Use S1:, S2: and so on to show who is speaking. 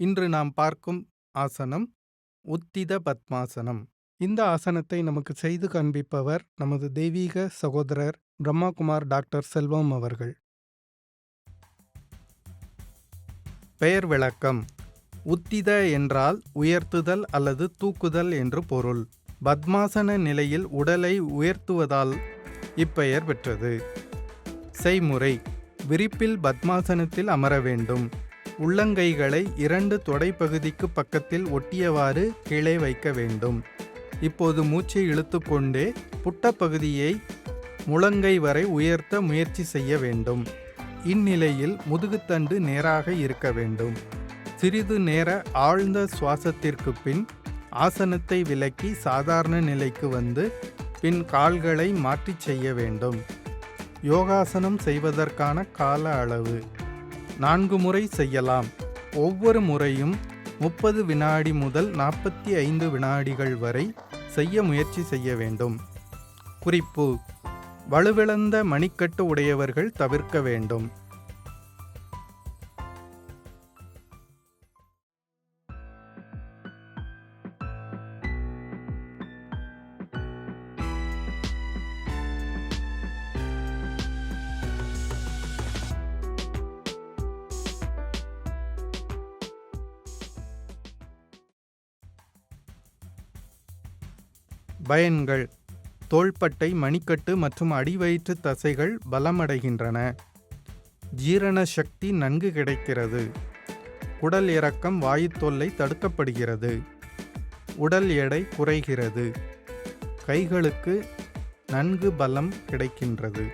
S1: இன்று நாம் பார்க்கும் ஆசனம் உத்தித பத்மாசனம். இந்த ஆசனத்தை நமக்கு செய்து காண்பிப்பவர் நமது தெய்வீக சகோதரர் பிரம்மாகுமார் டாக்டர் செல்வம் அவர்கள். பெயர் விளக்கம். உத்தித என்றால் உயர்த்துதல் அல்லது தூக்குதல் என்று பொருள். பத்மாசன நிலையில் உடலை உயர்த்துவதால் இப்பெயர் பெற்றது. செய்முறை: விரிப்பில் பத்மாசனத்தில் அமர வேண்டும். உள்ளங்கைகளை 2 தொடைப்பகுதிக்கு பக்கத்தில் ஒட்டியவாறு கீழே வைக்க வேண்டும். இப்போது மூச்சை இழுத்துக்கொண்டே புட்டப்பகுதியை முழங்கை வரை உயர்த்த முயற்சி செய்ய வேண்டும். இந்நிலையில் முதுகுத்தண்டு நேராக இருக்க வேண்டும். சிறிது நேர ஆழ்ந்த சுவாசத்திற்கு பின் ஆசனத்தை விலக்கி சாதாரண நிலைக்கு வந்து பின் கால்களை மாற்றி செய்ய வேண்டும். யோகாசனம் செய்வதற்கான கால அளவு 4 முறை செய்யலாம். ஒவ்வொரு முறையும் 30 வினாடி முதல் 45 வினாடிகள் வரை செய்ய முயற்சி செய்ய வேண்டும். குறிப்பு: வலுவிழந்த மணிக்கட்டு உடையவர்கள் தவிர்க்க வேண்டும். பயன்கள்: தோள்பட்டை, மணிக்கட்டு மற்றும் அடிவயிற்று தசைகள் பலமடைகின்றன. ஜீரண சக்தி நன்கு கிடைக்கிறது. குடல் இறக்கம், வாயு தொல்லை தடுக்கப்படுகிறது. உடல் எடை குறைகிறது. கைகளுக்கு நன்கு பலம் கிடைக்கின்றது.